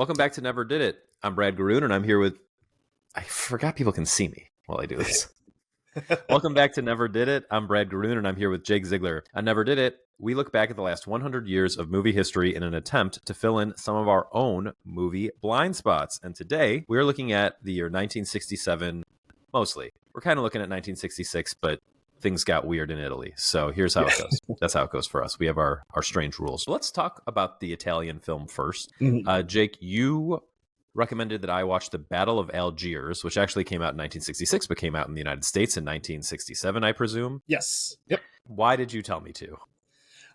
Welcome back to Never Did It. I'm Brad Garoon, and I'm here with... I forgot people can see me while I do this. Welcome back to Never Did It. I'm Brad Garoon, and I'm here with Jake Ziegler. On Never Did It, we look back at the last 100 years of movie history in an attempt to fill in some of our own movie blind spots. And today, we're looking at the year 1967, mostly. We're kind of looking at 1966, but things got weird in Italy. So here's how it goes. That's how it goes for us. We have our strange rules. So let's talk about the Italian film first. Jake, you recommended that I watch the Battle of Algiers, which actually came out in 1966, but came out in the United States in 1967, I presume. Yes. Yep. Why did you tell me to?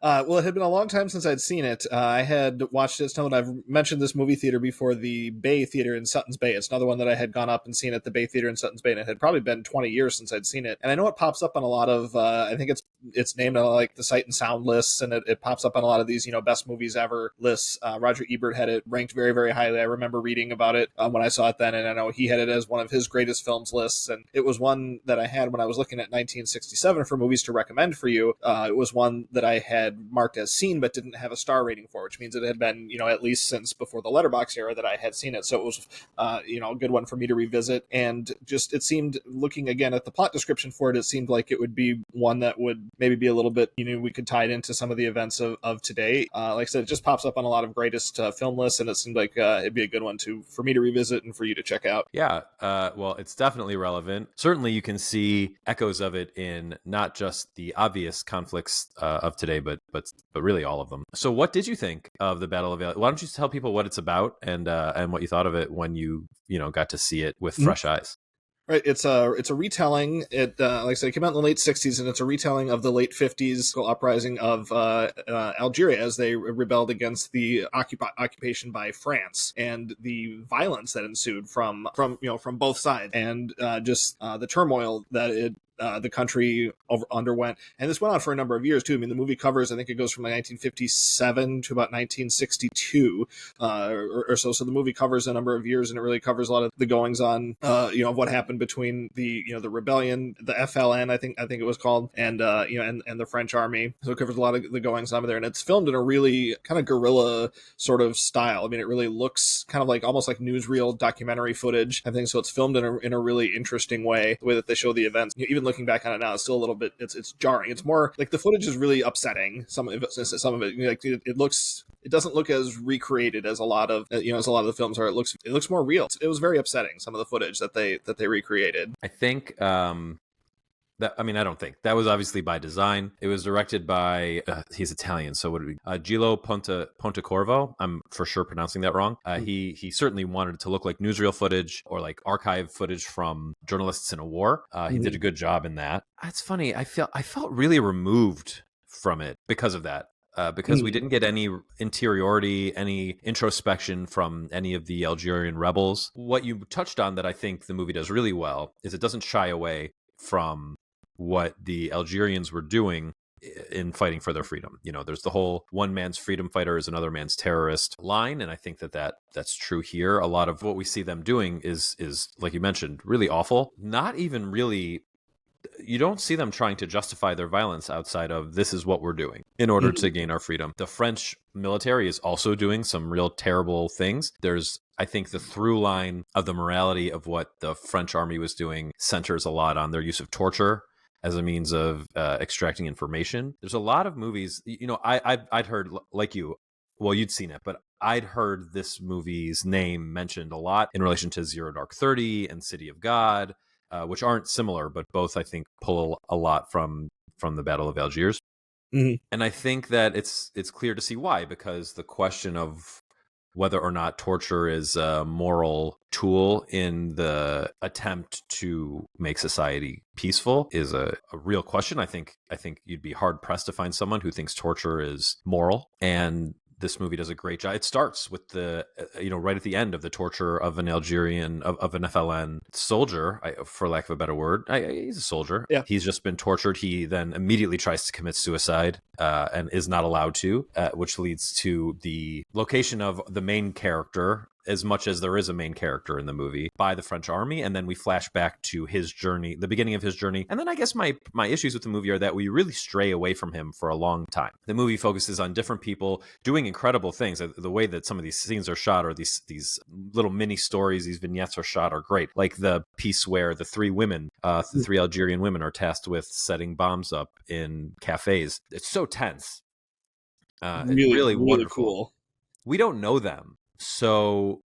Well, it had been a long time since I'd seen it. I had watched it. I've mentioned this movie theater before, the Bay Theater in Sutton's Bay. It's another one that I had gone up and seen at the Bay Theater in Sutton's Bay, and it had probably been 20 years since I'd seen it. And I know it pops up on a lot of, I think it's named on like the Sight and Sound lists, and it pops up on a lot of these, best movies ever lists. Roger Ebert had it ranked very, very highly. I remember reading about it when I saw it then, and I know he had it as one of his greatest films lists, and it was one that I had when I was looking at 1967 for movies to recommend for you. It was one that I had marked as seen but didn't have a star rating for, which means it had been, at least since before the Letterboxd era that I had seen it. So it was, a good one for me to revisit. And just, it seemed, looking again at the plot description for it, it seemed like it would be one that would maybe be a little bit, we could tie it into some of the events of today. Like I said, it just pops up on a lot of greatest film lists, and it seemed like it'd be a good one for me to revisit and for you to check out. Yeah, well, it's definitely relevant. Certainly you can see echoes of it in not just the obvious conflicts of today, but really all of them. So what did you think of the Battle of Algiers? Why don't you tell people what it's about and what you thought of it when you got to see it with fresh eyes? Right, it's a retelling. It like I said, it came out in the late 60s, and it's a retelling of the late 50s uprising of Algeria as they rebelled against the occupation by France, and the violence that ensued from both sides, and just the turmoil that the country underwent. And this went on for a number of years, too. I mean, the movie covers, I think it goes from 1957 to about 1962 or so. So the movie covers a number of years, and it really covers a lot of the goings on, of what happened between the rebellion, the FLN, I think it was called, and the French army. So it covers a lot of the goings on there. And it's filmed in a really kind of guerrilla sort of style. I mean, it really looks kind of like almost like newsreel documentary footage, I think. So it's filmed in a really interesting way, the way that they show the events. Even looking back on it now, it's still a little bit, it's jarring. It's more like the footage is really upsetting. Some of it, like it doesn't look as recreated as a lot of the films are. It looks more real. It was very upsetting, some of the footage that they recreated. I think I don't think that was obviously by design. It was directed by he's Italian, so what would it be? Gillo Pontecorvo. I'm for sure pronouncing that wrong. He certainly wanted it to look like newsreel footage or like archive footage from journalists in a war. He did a good job in that. It's funny. I felt really removed from it because of that. Because we didn't get any interiority, any introspection from any of the Algerian rebels. What you touched on that I think the movie does really well is it doesn't shy away from what the Algerians were doing in fighting for their freedom. There's the whole one man's freedom fighter is another man's terrorist line, and I think that's true here. A lot of what we see them doing is like you mentioned, really awful. Not even really, you don't see them trying to justify their violence outside of this is what we're doing in order to gain our freedom. The French military is also doing some real terrible things. There's, I think, the through line of the morality of what the French army was doing centers a lot on their use of torture as a means of extracting information. There's a lot of movies, I'd heard, like you, well, you'd seen it, but I'd heard this movie's name mentioned a lot in relation to Zero Dark 30 and City of God, which aren't similar, but both, I think, pull a lot from the Battle of Algiers. And I think that it's clear to see why, because the question of whether or not torture is a moral tool in the attempt to make society peaceful is a real question. I think you'd be hard pressed to find someone who thinks torture is moral. And this movie does a great job. It starts with the, right at the end of the torture of an Algerian, of an FLN soldier, for lack of a better word. He's a soldier. Yeah. He's just been tortured. He then immediately tries to commit suicide and is not allowed to, which leads to the location of the main character as much as there is a main character in the movie, by the French army, and then we flash back to his journey, the beginning of his journey. And then I guess my issues with the movie are that we really stray away from him for a long time. The movie focuses on different people doing incredible things. The way that some of these scenes are shot, or these little mini stories, these vignettes are shot, are great. Like the piece where the three Algerian women are tasked with setting bombs up in cafes. It's so tense. Really wonderful. Cool. We don't know them, so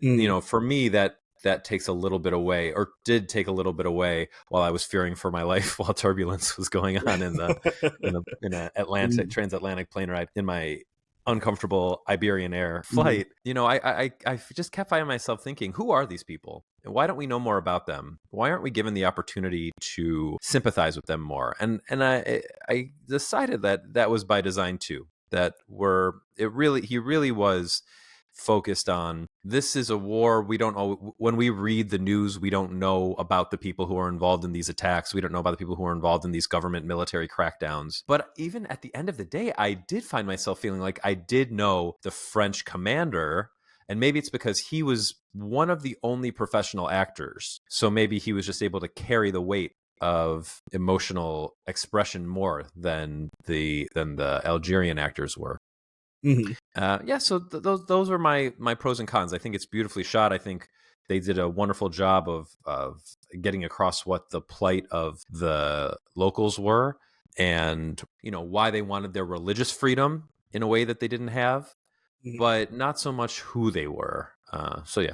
for me that takes a little bit away, or did take a little bit away, while I was fearing for my life while turbulence was going on in a transatlantic plane ride in my uncomfortable Iberian Air flight. I just kept finding myself thinking, who are these people? And why don't we know more about them? Why aren't we given the opportunity to sympathize with them more? And I decided that was by design too. That he really was focused on, this is a war. We don't know, when we read the news, we don't know about the people who are involved in these attacks. We don't know about the people who are involved in these government military crackdowns. But even at the end of the day, I did find myself feeling like I did know the French commander. And maybe it's because he was one of the only professional actors. So maybe he was just able to carry the weight of emotional expression more than the Algerian actors were. So those were my pros and cons. I think it's beautifully shot. I think they did a wonderful job of getting across what the plight of the locals were, and why they wanted their religious freedom in a way that they didn't have, but not so much who they were.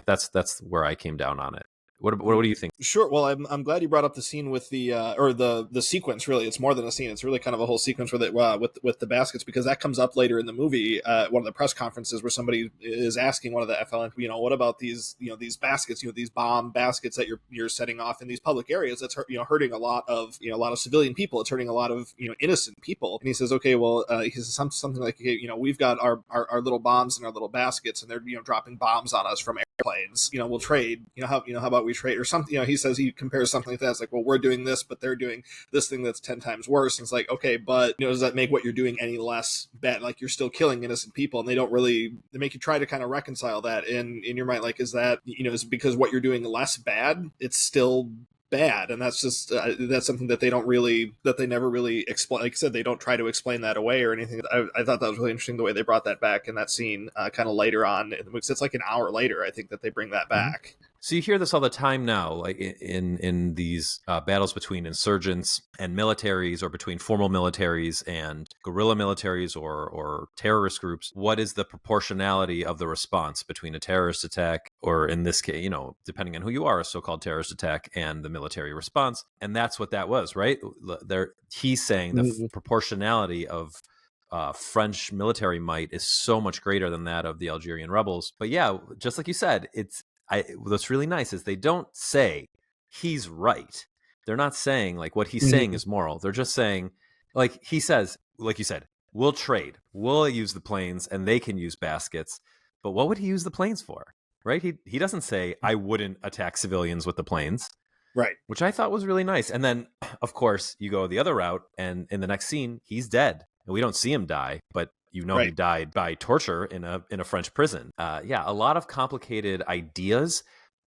That's where I came down on it. What do you think? Sure. Well, I'm glad you brought up the scene with the sequence. Really, it's more than a scene. It's really kind of a whole sequence with the baskets, because that comes up later in the movie. One of the press conferences where somebody is asking one of the FLN, what about these baskets, these bomb baskets that you're setting off in these public areas? That's hurting a lot of civilian people. It's hurting a lot of innocent people. And he says, okay, well, he says something like, we've got our little bombs and our little baskets, and they're dropping bombs on us from airplanes. We'll trade. How about we trade or something? He says, he compares something like that. It's like, well, we're doing this, but they're doing this thing that's 10 times worse. And it's like, okay, but does that make what you're doing any less bad? Like, you're still killing innocent people, and they make you try to kind of reconcile that in your mind. Like, is that is it because what you're doing less bad? It's still bad, and that's just that's something that they never really explain. Like I said, they don't try to explain that away or anything. I thought that was really interesting the way they brought that back in that scene, kind of later on. It's like an hour later, I think, that they bring that back. So you hear this all the time now, like in these battles between insurgents and militaries, or between formal militaries and guerrilla militaries or terrorist groups. What is the proportionality of the response between a terrorist attack, or in this case, depending on who you are, a so-called terrorist attack, and the military response? And that's what that was, right? He's saying the proportionality of French military might is so much greater than that of the Algerian rebels. But yeah, just like you said, what's really nice is they don't say he's right. They're not saying like what he's saying is moral. They're just saying, like he says, like you said, we'll trade. We'll use the planes and they can use baskets. But what would he use the planes for? Right? He doesn't say, I wouldn't attack civilians with the planes. Right. Which I thought was really nice. And then, of course, you go the other route, and in the next scene, he's dead. And we don't see him die, but he died by torture in a French prison. A lot of complicated ideas.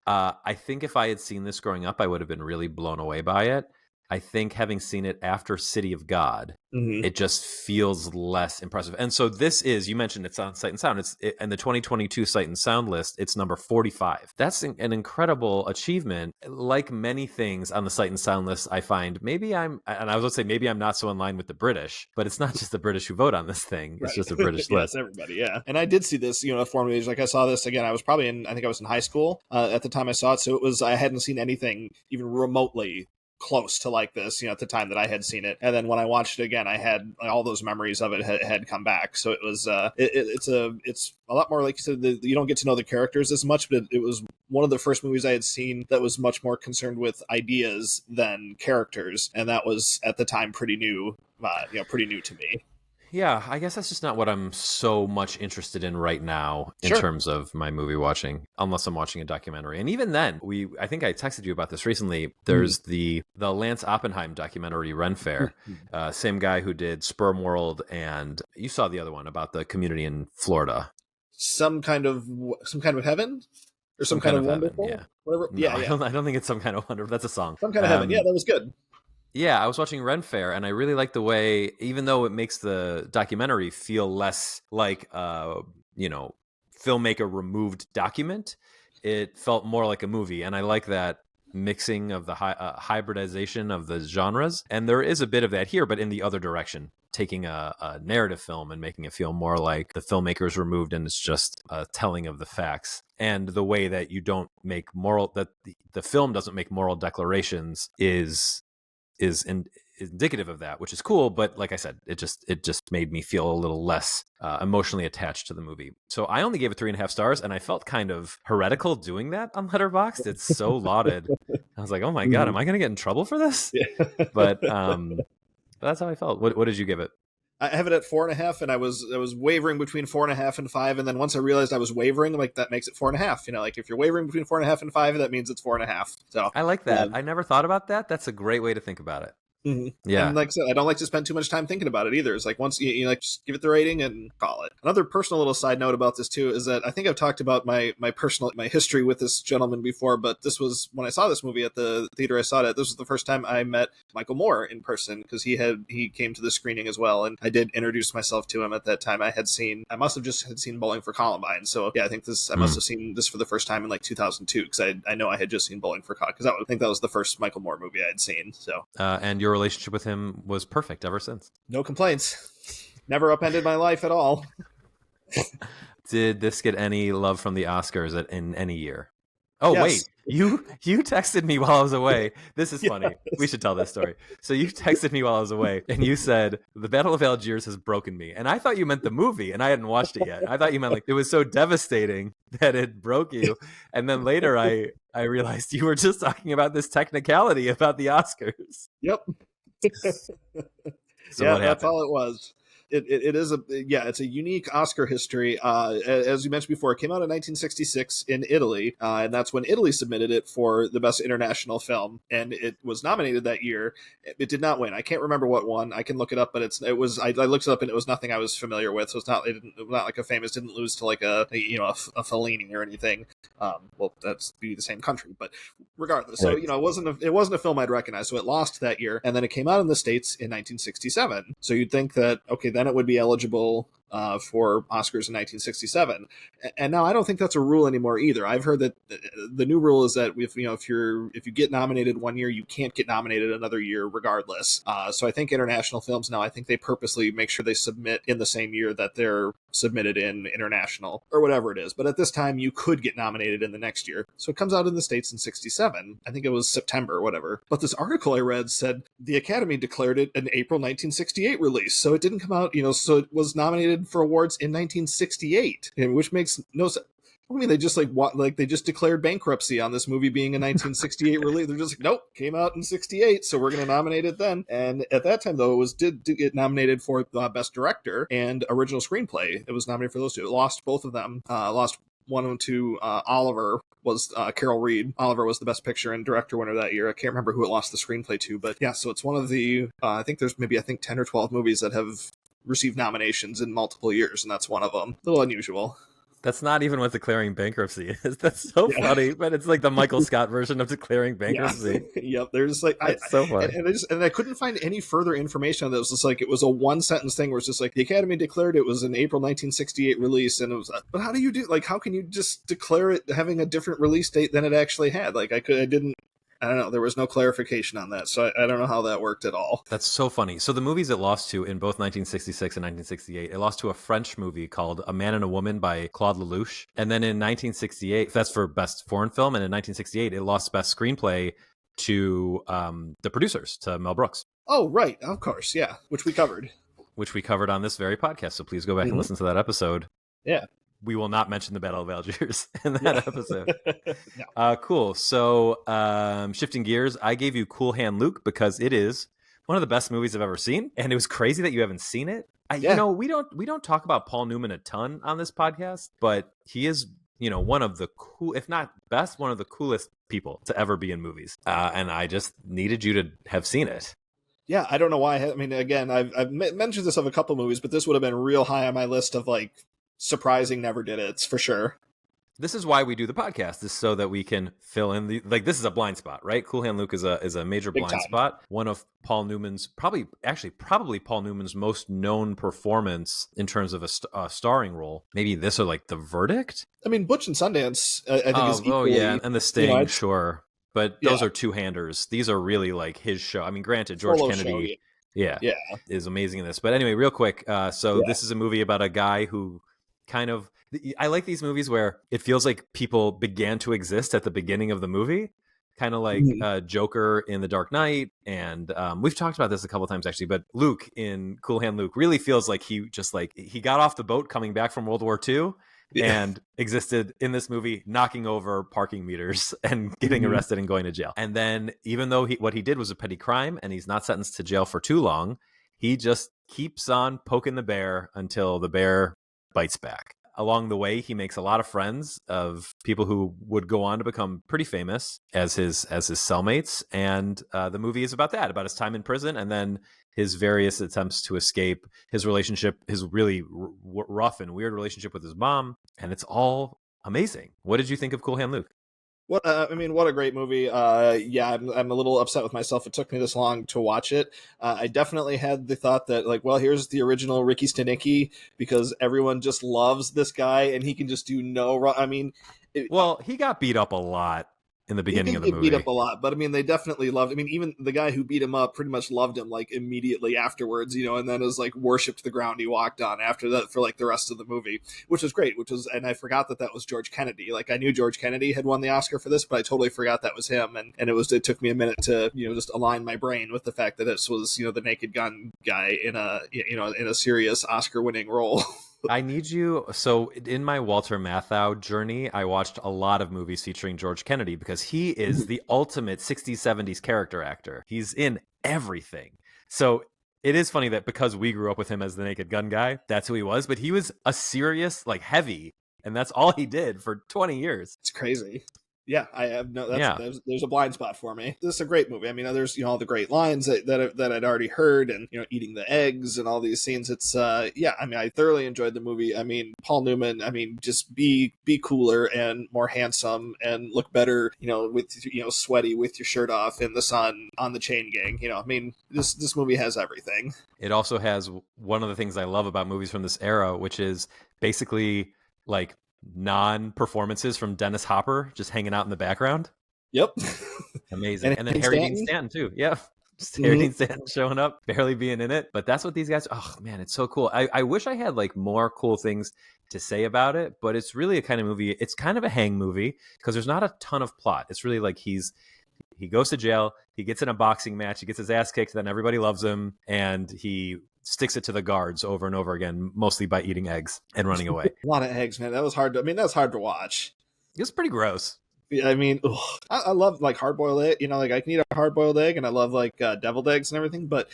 I think if I had seen this growing up, I would have been really blown away by it. I think having seen it after City of God, it just feels less impressive. And so this is, you mentioned it's on Sight and Sound. In the 2022 Sight and Sound list, it's number 45. That's an incredible achievement. Like many things on the Sight and Sound list, I find maybe I'm not so in line with the British, but it's not just the British who vote on this thing. It's just a British list. Yes, everybody, yeah. And I did see this, at formative age. Like, I saw this again. I was probably I think I was in high school at the time I saw it. So I hadn't seen anything even remotely close to like this, at the time that I had seen it. And then when I watched it again, I had all those memories of it had come back. So it was it's a lot more, like you said, you don't get to know the characters as much, but it was one of the first movies I had seen that was much more concerned with ideas than characters, and that was at the time pretty new to me. Yeah, I guess that's just not what I'm so much interested in right now in terms of my movie watching, unless I'm watching a documentary. And even then, I think I texted you about this recently. There's the Lance Oppenheim documentary, Ren Fair, same guy who did Sperm World, and you saw the other one about the community in Florida. some kind of heaven or some Some kind kind of of heaven. wonderful, Yeah. whatever. No, Yeah, I yeah, don't think it's some kind of wonder. That's a song. some kind of heaven. Yeah, that was good. Yeah, I was watching Ren Fair, and I really like the way, even though it makes the documentary feel less like you know, filmmaker removed document, it felt more like a movie, and I like that mixing of the hybridization of the genres. And there is a bit of that here, but in the other direction, taking a narrative film and making it feel more like the filmmaker's removed, and it's just a telling of the facts. And the way that you don't make moral, that the film doesn't make moral declarations is indicative of that, which is cool. But like I said, it just made me feel a little less emotionally attached to the movie. So I only gave it 3.5 stars, and I felt kind of heretical doing that on Letterboxd. It's so lauded. I was like, oh my god, am I going to get in trouble for this? Yeah. But that's how I felt. What did you give it? I have it at 4.5, and I was wavering between 4.5 and 5, and then once I realized I was wavering, I'm like, that makes it 4.5. You know, like if you're wavering between 4.5 and 5, that means it's 4.5. So I like that. I never thought about that. That's a great way to think about it. Mm-hmm. Yeah. And like I said, I don't like to spend too much time thinking about it either. It's like once you like just give it the rating and call it. Another personal little side note about this too is that I think I've talked about my history with this gentleman before, but this was when I saw this movie at the theater I saw it at. This was the first time I met Michael Moore in person because he came to the screening as well, and I did introduce myself to him at that time. I must have just had seen Bowling for Columbine, so yeah, I must have seen this for the first time in like 2002 because I know I had just seen Bowling for Columbine because I think that was the first Michael Moore movie I had seen. So and your relationship with him was perfect ever since. No complaints. Never upended my life at all. Did this get any love from the Oscars in any year? Oh, yes. Wait, you texted me while I was away. This is funny. Yes. We should tell this story. So you texted me while I was away, and you said, the Battle of Algiers has broken me. And I thought you meant the movie, and I hadn't watched it yet. I thought you meant like it was so devastating that it broke you. And then later I realized you were just talking about this technicality about the Oscars. Yep. So yeah, that's all it was. It is it's a unique Oscar history. As you mentioned before, it came out in 1966 in Italy, and that's when Italy submitted it for the best international film, and it was nominated that year. It did not win. I can't remember what won. I can look it up, but it was. I looked it up, and it was nothing I was familiar with. So it was not like a famous. Didn't lose to like a Fellini or anything. Well, that's be the same country, but regardless. So it wasn't a film I'd recognize. So it lost that year, and then it came out in the States in 1967. So you'd think that okay, then it would be eligible for Oscars in 1967. And now I don't think that's a rule anymore either. I've heard that the new rule is that if you get nominated one year, you can't get nominated another year regardless. So I think international films now, I think they purposely make sure they submit in the same year that they're submitted in international or whatever it is. But at this time, you could get nominated in the next year. So it comes out in the States in 67. I think it was September or whatever. But this article I read said the Academy declared it an April 1968 release. So it didn't come out, so it was nominated for awards in 1968, which makes no sense. I mean, they just they just declared bankruptcy on this movie being a 1968 release. They're just like, nope, came out in 68, so we're going to nominate it then. And at that time, though, did get nominated for Best Director and Original Screenplay. It was nominated for those two. It lost both of them. Lost one to Oliver was Carol Reed. Oliver was the Best Picture and Director winner that year. I can't remember who it lost the screenplay to, but yeah, so it's one of the I think there's maybe 10 or 12 movies that have received nominations in multiple years, and that's one of them. A little unusual. That's not even what declaring bankruptcy is. That's so funny, but it's like the Michael Scott version of declaring bankruptcy. Yep, there's like so funny, and I couldn't find any further information on that. It was just like it was a one sentence thing where it's just like the Academy declared it was an April 1968 release, and it was. But how do you do? Like, how can you just declare it having a different release date than it actually had? Like, I didn't. I don't know. There was no clarification on that, so I don't know how that worked at all. That's so funny. So the movies it lost to in both 1966 and 1968, it lost to a French movie called A Man and a Woman by Claude Lelouch. And then in 1968, that's for Best Foreign Film. And in 1968, it lost Best Screenplay to the producers, to Mel Brooks. Oh, right. Of course. Yeah. Which we covered on this very podcast. So please go back and listen to that episode. Yeah. We will not mention the Battle of Algiers in that episode. No. Cool. So shifting gears, I gave you Cool Hand Luke because it is one of the best movies I've ever seen. And it was crazy that you haven't seen it. You know, we don't talk about Paul Newman a ton on this podcast, but he is, one of the cool, if not best, one of the coolest people to ever be in movies. And I just needed you to have seen it. Yeah, I don't know why. I mean, again, I've mentioned this of a couple movies, but this would have been real high on my list of like surprising never did it for sure. This is why we do the podcast, is so that we can fill in the, like, this is a blind spot, right? Cool Hand Luke is a major Big blind time. spot. One of Paul Newman's probably Paul Newman's most known performance in terms of a starring role. Maybe this or like The Verdict. I mean, Butch and Sundance, I think is equally. Yeah, and The Sting, sure, but those Yeah. are two-handers. These are really like his show. I mean, granted, George Solo Kennedy, show, yeah, yeah. is amazing in this. But anyway, real quick, so this is a movie about a guy who kind of, I like these movies where it feels like people began to exist at the beginning of the movie, kind of like Joker in The Dark Knight. And we've talked about this a couple times actually, but Luke in Cool Hand Luke really feels like he just like, he got off the boat coming back from World War II and existed in this movie, knocking over parking meters and getting arrested and going to jail. And then even though what he did was a petty crime and he's not sentenced to jail for too long, he just keeps on poking the bear until the bear bites back. Along the way, he makes a lot of friends of people who would go on to become pretty famous as his cellmates. And the movie is about that, about his time in prison and then his various attempts to escape, his relationship, his really rough and weird relationship with his mom. And it's all amazing. What did you think of Cool Hand Luke? What a great movie. I'm a little upset with myself. It took me this long to watch it. I definitely had the thought that, like, well, here's the original Ricky Stenicki, because everyone just loves this guy and he can just do no wrong. I mean, he got beat up a lot in the beginning of the movie. Beat up a lot, but I mean, they definitely loved. I mean, even the guy who beat him up pretty much loved him like immediately afterwards, and then was like worshipped the ground he walked on after that for like the rest of the movie, which was great. And I forgot that was George Kennedy. Like, I knew George Kennedy had won the Oscar for this, but I totally forgot that was him. And it took me a minute to just align my brain with the fact that this was the Naked Gun guy in a serious Oscar-winning role. I need you. So in my Walter Matthau journey, I watched a lot of movies featuring George Kennedy because he is the ultimate 60s, 70s character actor. He's in everything. So it is funny that because we grew up with him as the Naked Gun guy, that's who he was. But he was a serious, like, heavy. And that's all he did for 20 years. It's crazy. Yeah, I have there's a blind spot for me. This is a great movie. I mean, there's all the great lines that I'd already heard, and eating the eggs and all these scenes. It's I mean, I thoroughly enjoyed the movie. I mean, Paul Newman. I mean, just be cooler and more handsome and look better. With sweaty with your shirt off in the sun on the chain gang. I mean, this movie has everything. It also has one of the things I love about movies from this era, which is basically like non-performances from Dennis Hopper just hanging out in the background. Yep. Amazing. And then Harry Dean Stanton too. Yeah. Just Harry Dean Stanton showing up, barely being in it. But that's what these guys, oh man, it's so cool. I wish I had like more cool things to say about it, but it's really a kind of movie. It's kind of a hang movie because there's not a ton of plot. It's really like he goes to jail, he gets in a boxing match, he gets his ass kicked, then everybody loves him, and he sticks it to the guards over and over again, mostly by eating eggs and running away. A lot of eggs, man. That was hard. That's hard to watch. It was pretty gross. I mean, I love like hard-boiled egg. Like I can eat a hard-boiled egg, and I love like deviled eggs and everything. But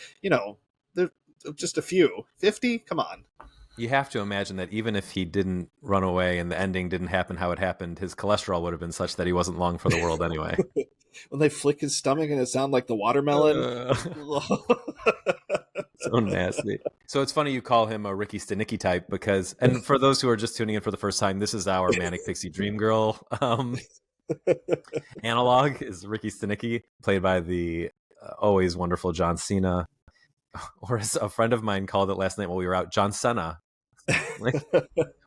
there's just a few. 50? Come on. You have to imagine that even if he didn't run away and the ending didn't happen how it happened, his cholesterol would have been such that he wasn't long for the world anyway. When they flick his stomach and it sounded like the watermelon. So nasty. So it's funny you call him a Ricky Stenicki type because, and for those who are just tuning in for the first time, this is our Manic Pixie Dream Girl analog is Ricky Stenicki, played by the always wonderful John Cena, or as a friend of mine called it last night while we were out, John Cena. Like,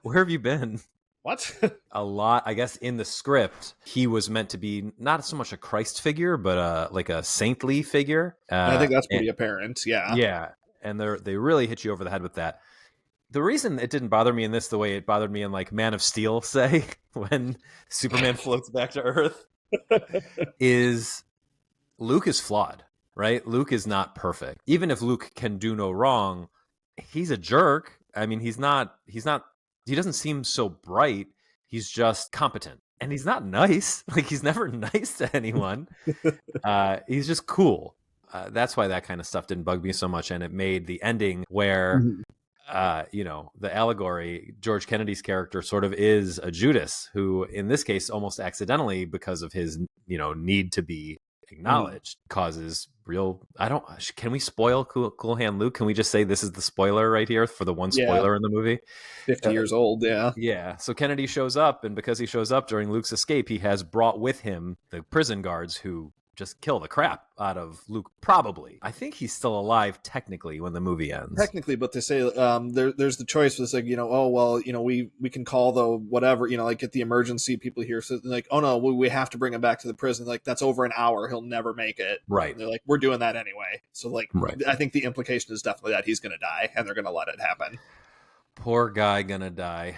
where have you been? What? A lot, I guess, in the script, he was meant to be not so much a Christ figure, but like a saintly figure. I think that's pretty apparent. Yeah. Yeah. And they really hit you over the head with that. The reason it didn't bother me in this the way it bothered me in like Man of Steel, say, when Superman floats back to Earth, is Luke is flawed, right? Luke is not perfect. Even if Luke can do no wrong, he's a jerk. I mean, he doesn't seem so bright. He's just competent. And he's not nice. Like, he's never nice to anyone. He's just cool. That's why that kind of stuff didn't bug me so much. And it made the ending where, the allegory, George Kennedy's character sort of is a Judas who, in this case, almost accidentally, because of his, need to be acknowledged, causes real. I don't. Can we spoil Cool Hand Luke? Can we just say this is the spoiler right here for the one Yeah, spoiler in the movie? 50 years old. Yeah. Yeah. So Kennedy shows up, and because he shows up during Luke's escape, he has brought with him the prison guards who just kill the crap out of Luke. Probably. I think he's still alive technically when the movie ends. Technically, but they say there's the choice. It's like, oh well, we can call the whatever, like get the emergency people here. So like, oh no, we have to bring him back to the prison. Like that's over an hour. He'll never make it. Right. And they're like, we're doing that anyway. So like, right. I think the implication is definitely that he's going to die, and they're going to let it happen. Poor guy gonna die.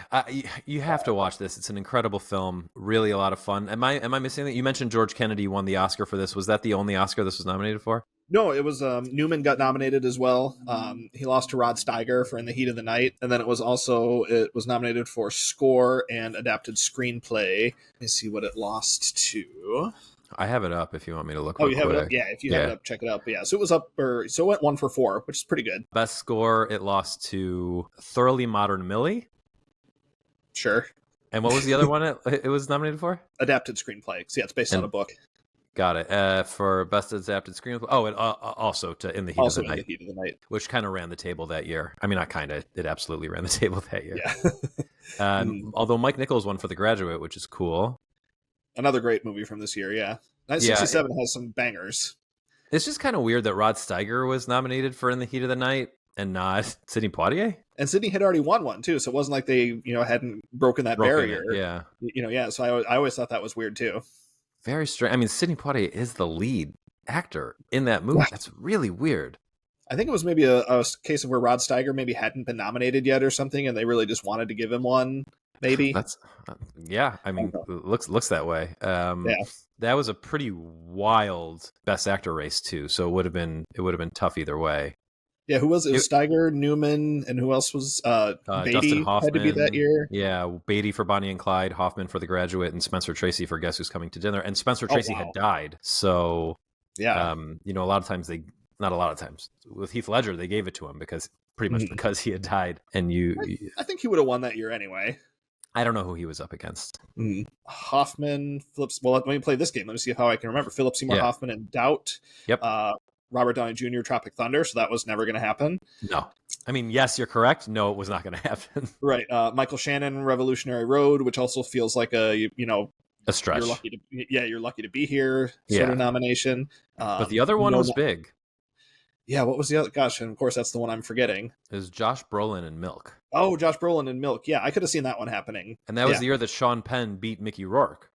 You have to watch this. It's an incredible film. Really a lot of fun. Am I missing anything? You mentioned George Kennedy won the Oscar for this. Was that the only Oscar this was nominated for? No, it was Newman got nominated as well. He lost to Rod Steiger for In the Heat of the Night, and then it was nominated for score and adapted screenplay. Let me see what it lost to. I have it up if you want me to look. Oh, you have it up? Yeah, if you have it up, check it up. But yeah, so it was up, so it went 1 for 4, which is pretty good. Best score, it lost to Thoroughly Modern Millie. Sure. And what was the other one it was nominated for? Adapted screenplay. So yeah, it's based on a book. Got it. For best adapted screenplay. Oh, it also to In the Heat of the Night, which kind of ran the table that year. I mean, not kind of. It absolutely ran the table that year. Yeah. Although Mike Nichols won for The Graduate, which is cool. Another great movie from this year, yeah. 1967 has some bangers. It's just kind of weird that Rod Steiger was nominated for In the Heat of the Night and not Sidney Poitier. And Sidney had already won one too, so it wasn't like they, hadn't broken that barrier. Yeah. So I always thought that was weird too. Very strange. I mean, Sidney Poitier is the lead actor in that movie. What? That's really weird. I think it was maybe a case of where Rod Steiger maybe hadn't been nominated yet or something, and they really just wanted to give him one. Maybe that's I mean, looks that way. That was a pretty wild Best Actor race too. So it would have been tough either way. Yeah, who was it? It was Steiger, Newman, and who else was Beatty Dustin Hoffman had to be that year? Yeah, Beatty for Bonnie and Clyde, Hoffman for The Graduate, and Spencer Tracy for Guess Who's Coming to Dinner. And Spencer Tracy had died, so yeah, a lot of times not a lot of times with Heath Ledger they gave it to him because he had died. And I think he would have won that year anyway. I don't know who he was up against. Hoffman, Phillips. Well, let me play this game. Let me see how I can remember. Philip Seymour Hoffman in Doubt. Yep. Robert Downey Jr. Tropic Thunder. So that was never going to happen. No. I mean, yes, you're correct. No, it was not going to happen. Right. Michael Shannon, Revolutionary Road, which also feels like a stretch. You're lucky to be here sort of nomination. But the other one was big. Yeah, what was the other? Gosh, and of course that's the one I'm forgetting. It was Josh Brolin in Milk. Oh, Josh Brolin in Milk. Yeah, I could have seen that one happening. And that was the year that Sean Penn beat Mickey Rourke.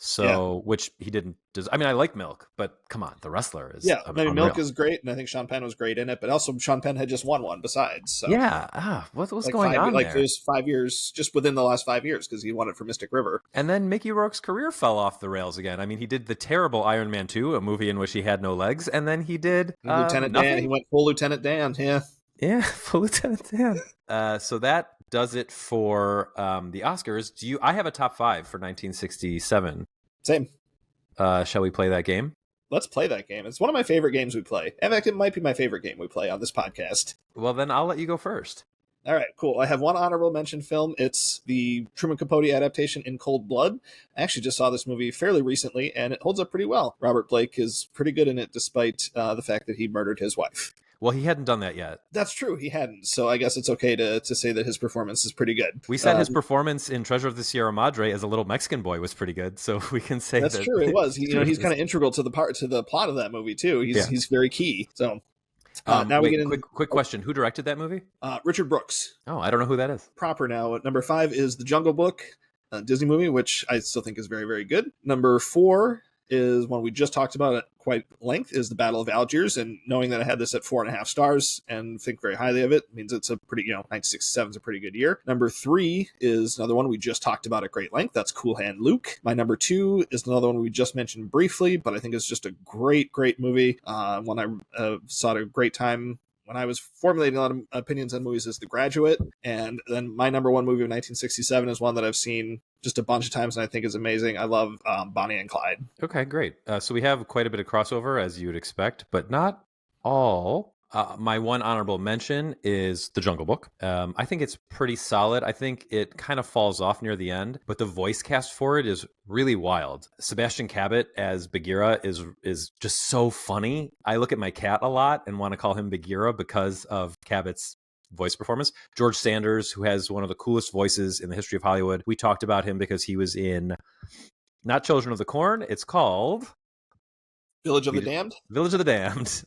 So, which he didn't. I mean, I like Milk, but come on, The Wrestler is. Yeah, I mean, Milk is great, and I think Sean Penn was great in it. But also, Sean Penn had just won one besides. So. Yeah, what's going on there? Like there's 5 years, just within the last 5 years, because he won it for Mystic River. And then Mickey Rourke's career fell off the rails again. I mean, he did the terrible Iron Man 2, a movie in which he had no legs, and then he did Lieutenant nothing. Dan. He went full Lieutenant Dan. Yeah, full Lieutenant Dan. So that does it for the Oscars. I have a top 5 for 1967. Same. Shall we play that game? Let's play that game. It's one of my favorite games we play. In fact, it might be my favorite game we play on this podcast. Well, then I'll let you go first. All right, cool. I have one honorable mention film. It's the Truman Capote adaptation In Cold Blood. I actually just saw this movie fairly recently, and it holds up pretty well. Robert Blake is pretty good in it, despite the fact that he murdered his wife. Well, he hadn't done that yet. That's true. He hadn't. So I guess it's okay to say that his performance is pretty good. We said his performance in Treasure of the Sierra Madre as a little Mexican boy was pretty good. So we can say that's true. It was. He's kind of integral to the plot of that movie too. He's very key. So now we get into quick question. Who directed that movie? Richard Brooks. Oh, I don't know who that is. Proper now. Number 5 is The Jungle Book, a Disney movie, which I still think is very, very good. Number 4 is one we just talked about at quite length, is the Battle of Algiers. And knowing that I had this at 4.5 stars and think very highly of it means it's a pretty, 1967 is a pretty good year. Number 3 is another one we just talked about at great length. That's Cool Hand Luke. My number 2 is another one we just mentioned briefly, but I think it's just a great, great movie. One I saw at a great time when I was formulating a lot of opinions on movies, is The Graduate. And then my number 1 movie of 1967 is one that I've seen just a bunch of times and I think is amazing. I love Bonnie and Clyde. Okay, great. So we have quite a bit of crossover, as you would expect, but not all My one honorable mention is The Jungle Book. I think it's pretty solid. I think it kind of falls off near the end, but the voice cast for it is really wild. Sebastian Cabot as Bagheera is just so funny. I look at my cat a lot and want to call him Bagheera because of Cabot's voice performance. George Sanders, who has one of the coolest voices in the history of Hollywood. We talked about him because he was in not Children of the Corn. It's called Village of the Damned. Village of the Damned.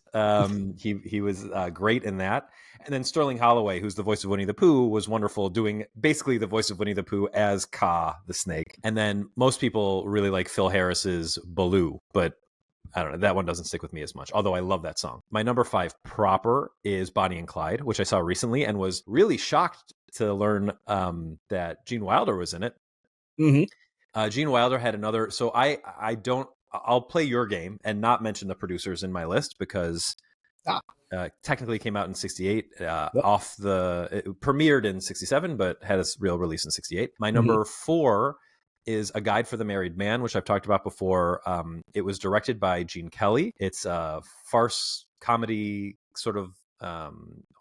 He was great in that. And then Sterling Holloway, who's the voice of Winnie the Pooh, was wonderful doing basically the voice of Winnie the Pooh as Kaa, the snake. And then most people really like Phil Harris's Baloo, but I don't know, that one doesn't stick with me as much, although I love that song. My number 5 proper is Bonnie and Clyde, which I saw recently and was really shocked to learn that Gene Wilder was in it. Mm-hmm. Gene Wilder had another, so I'll play your game and not mention the producers in my list because technically came out in 68 Yep. it premiered in 67 but had a real release in 68. My number 4 is A Guide for the Married Man, which I've talked about before. It was directed by Gene Kelly. It's a farce comedy sort of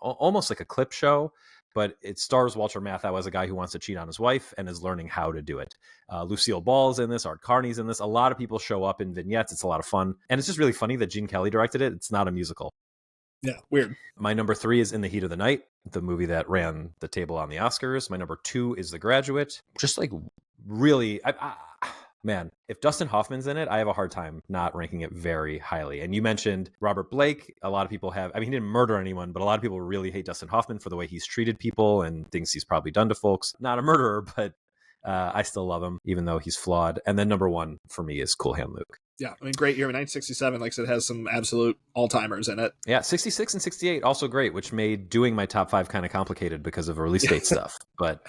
almost like a clip show, but it stars Walter Matthau as a guy who wants to cheat on his wife and is learning how to do it. Lucille Ball's in this, Art Carney's in this. A lot of people show up in vignettes. It's a lot of fun. And it's just really funny that Gene Kelly directed it. It's not a musical. Yeah, weird. My number 3 is In the Heat of the Night, the movie that ran the table on the Oscars. My number 2 is The Graduate. Just like really, man, if Dustin Hoffman's in it, I have a hard time not ranking it very highly. And you mentioned Robert Blake. A lot of people have, I mean, he didn't murder anyone, but a lot of people really hate Dustin Hoffman for the way he's treated people and things he's probably done to folks. Not a murderer, but I still love him, even though he's flawed. And then number 1 for me is Cool Hand Luke. Yeah, I mean, great year. 1967, like I said, has some absolute all-timers in it. Yeah, 66 and 68 also great, which made doing my top 5 kind of complicated because of release date stuff. But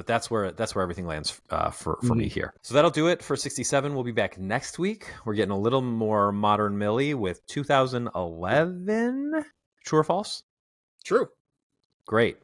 that's where everything lands for me here. So that'll do it for 67. We'll be back next week. We're getting a little more modern Millie with 2011. True or false? True. Great.